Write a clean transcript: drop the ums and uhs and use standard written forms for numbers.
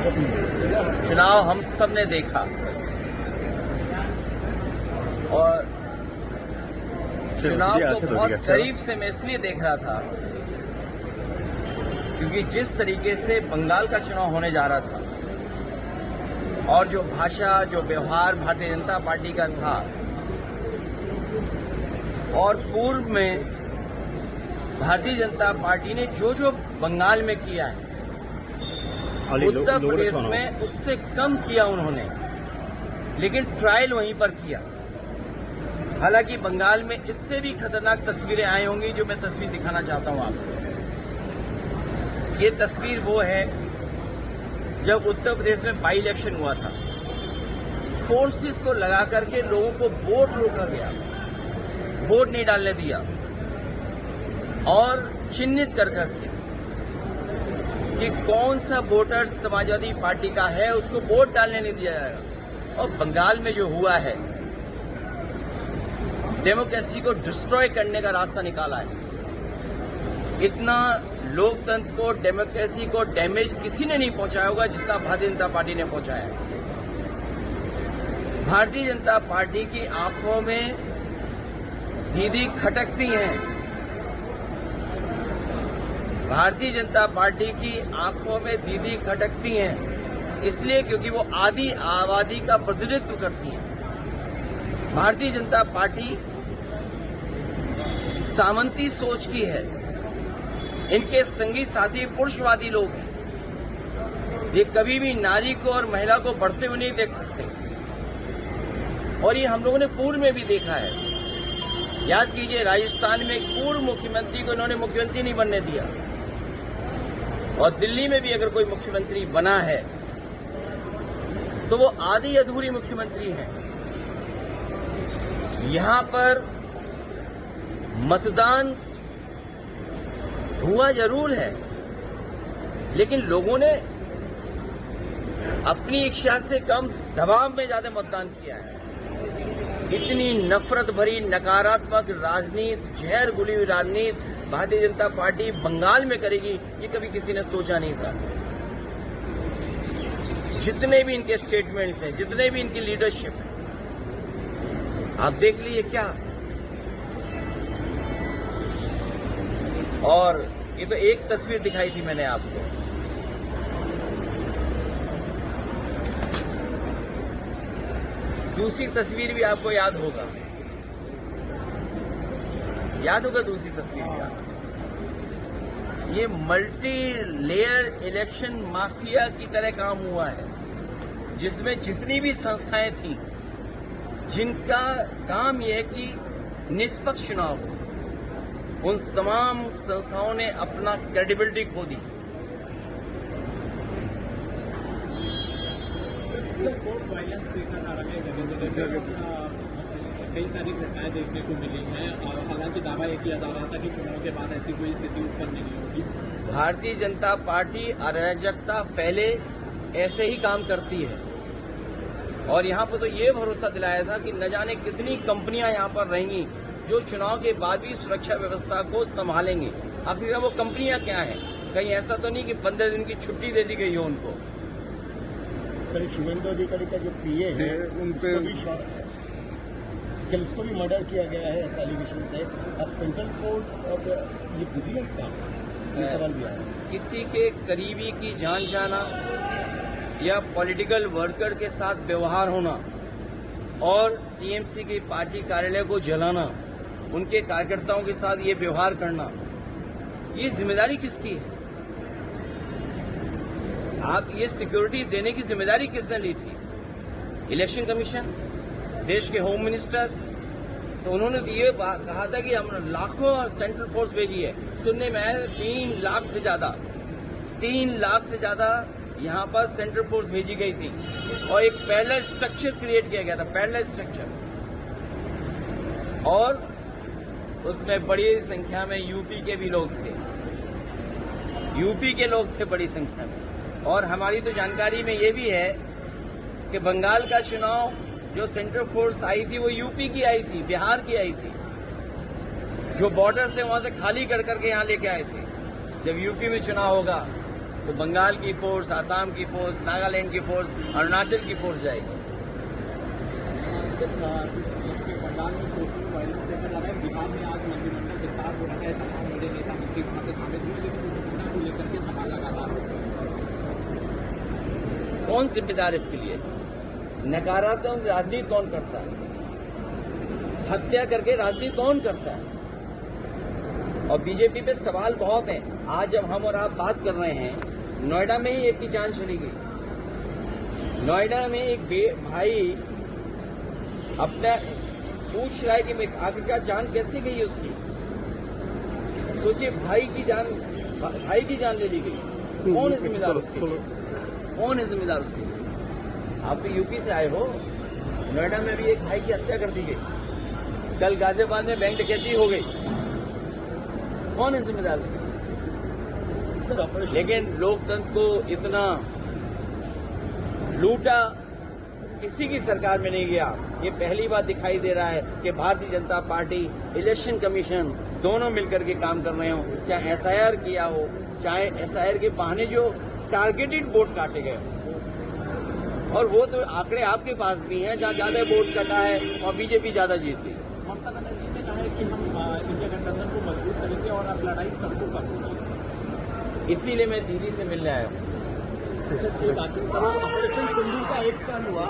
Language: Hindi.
चुनाव हम सब ने देखा और चुनाव को बहुत करीब से मैं इसलिए देख रहा था क्योंकि जिस तरीके से बंगाल का चुनाव होने जा रहा था और जो भाषा जो व्यवहार भारतीय जनता पार्टी का था और पूर्व में भारतीय जनता पार्टी ने जो जो बंगाल में किया है उत्तर प्रदेश में उससे कम किया उन्होंने, लेकिन ट्रायल वहीं पर किया। हालांकि बंगाल में इससे भी खतरनाक तस्वीरें आई होंगी जो मैं तस्वीर दिखाना चाहता हूं आपको। ये तस्वीर वो है जब उत्तर प्रदेश में बाई इलेक्शन हुआ था, फोर्सेस को लगा करके लोगों को वोट रोका गया, वोट नहीं डालने दिया और चिन्हित कर करके कि कौन सा वोटर समाजवादी पार्टी का है उसको वोट डालने नहीं दिया जाएगा। और बंगाल में जो हुआ है डेमोक्रेसी को डिस्ट्रॉय करने का रास्ता निकाला है। इतना लोकतंत्र को डेमोक्रेसी को डैमेज किसी ने नहीं पहुंचाया होगा जितना भारतीय जनता पार्टी ने पहुंचाया है। भारतीय जनता पार्टी की आंखों में दीदी खटकती हैं। भारतीय जनता पार्टी की आंखों में दीदी खटकती हैं इसलिए क्योंकि वो आधी आबादी का प्रतिनिधित्व करती है। भारतीय जनता पार्टी सामंती सोच की है, इनके संगी साथी पुरुषवादी लोग हैं। ये कभी भी नारी को और महिला को बढ़ते हुए नहीं देख सकते और ये हम लोगों ने पूर्व में भी देखा है। याद कीजिए, राजस्थान में एक पूर्व मुख्यमंत्री को इन्होंने मुख्यमंत्री नहीं बनने दिया और दिल्ली में भी अगर कोई मुख्यमंत्री बना है तो वो आधी अधूरी मुख्यमंत्री है। यहां पर मतदान हुआ जरूर है, लेकिन लोगों ने अपनी इच्छा से कम दबाव में ज्यादा मतदान किया है। इतनी नफरत भरी नकारात्मक राजनीति, जहर घुली हुई राजनीति भारतीय जनता पार्टी बंगाल में करेगी ये कभी किसी ने सोचा नहीं था। जितने भी इनके स्टेटमेंट्स हैं, जितने भी इनकी लीडरशिप है, आप देख लीजिए क्या। और ये तो एक तस्वीर दिखाई थी मैंने आपको। दूसरी तस्वीर भी आपको याद होगा दूसरी तस्वीर क्या। ये मल्टी लेयर इलेक्शन माफिया की तरह काम हुआ है, जिसमें जितनी भी संस्थाएं थी जिनका काम यह है कि निष्पक्ष चुनाव हो, उन तमाम संस्थाओं ने अपना क्रेडिबिलिटी खो दी। वायलेंस देखा जा रहा है, कई सारी घटनाएं देखने को मिली हैं और हालांकि दावा यह किया जा रहा था कि चुनाव के बाद ऐसी कोई स्थिति उत्पन्न नहीं होगी। भारतीय जनता पार्टी अराजकता पहले ऐसे ही काम करती है और यहां पर तो ये भरोसा दिलाया था कि न जाने कितनी कंपनियां यहां पर रहेंगी जो चुनाव के बाद भी सुरक्षा व्यवस्था को संभालेंगी। आखिर वो कंपनियां क्या हैं? कहीं ऐसा तो नहीं कि 15 दिन की छुट्टी दे दी गई हो उनको। शुभेंदु अधिकारी का जो पीए है उनको भी मर्डर किया गया है ऐसा एलिगेशन से। अब सेंट्रल फोर्स और ये विजिलेंस का ये सवाल भी आया। किसी के करीबी की जान जाना या पॉलिटिकल वर्कर के साथ व्यवहार होना और टीएमसी की पार्टी कार्यालय को जलाना, उनके कार्यकर्ताओं के साथ ये व्यवहार करना, ये जिम्मेदारी किसकी है? आप ये सिक्योरिटी देने की जिम्मेदारी किसने ली थी? इलेक्शन कमीशन, देश के होम मिनिस्टर। तो उन्होंने ये कहा था कि हमने लाखों सेंट्रल फोर्स भेजी है। सुनने में आया 3 लाख से ज्यादा यहां पर सेंट्रल फोर्स भेजी गई थी और एक पैरेलल स्ट्रक्चर क्रिएट किया गया था, पैरेलल स्ट्रक्चर। और उसमें बड़ी संख्या में यूपी के भी लोग थे, यूपी के लोग थे बड़ी संख्या में। और हमारी तो जानकारी में ये भी है कि बंगाल का चुनाव जो सेंट्रल फोर्स आई थी वो यूपी की आई थी, बिहार की आई थी, जो बॉर्डर थे वहां से खाली कर करके यहां लेके आए थे। जब यूपी में चुनाव होगा तो बंगाल की फोर्स, आसाम की फोर्स, नागालैंड की फोर्स, अरुणाचल की फोर्स जाएगी। बंगाल में सोशल वायलेंस देखा जा रहा है। बिहार में आज मंत्रिमंडल विस्तार हो रहा है, तमाम बड़े नेता मंत्री वहां पे शामिल हुए, लेकिन घटना को लेकर के सवाल लगातार कौन जिम्मेदार इसके लिए? नकारात्मक राजनीति कौन करता है? हत्या करके राजनीति कौन करता है? और बीजेपी पे सवाल बहुत हैं। आज जब हम और आप बात कर रहे हैं, नोएडा में ही एक की जान चली गई। नोएडा में एक भाई अपना पूछ रहा है कि मैं आखिरकार जान कैसे गई उसकी। सोचिए, भाई की जान ले ली गई। कौन है जिम्मेदार उसके लिए? कौन है जिम्मेदार उसके लिए? आप तो यूपी से आए हो। नोएडा में भी एक भाई की हत्या कर दी गई। कल गाजियाबाद में बैंक डकैती हो गई। कौन है जिम्मेदार उसके लिए? लेकिन लोकतंत्र को इतना लूटा किसी की सरकार में नहीं गया। ये पहली बार दिखाई दे रहा है कि Bharatiya Janata party, election commission दोनों मिलकर के काम कर रहे हो। चाहे एसआईआर किया हो, चाहे एसआईआर के बहाने जो टारगेटेड वोट काटे गए, और वो तो आंकड़े आपके पास भी हैं, जहां ज्यादा वोट कटा है और बीजेपी ज्यादा जीत गई। ममता बनर्जी ने कहा है कि हम इंडिया गठबंधन को मजबूत करेंगे और अब लड़ाई सबको पर होगी। इसीलिए मैं दीदी से मिलने आया हूँ। ऑपरेशन सिंदूर का 1 साल हुआ।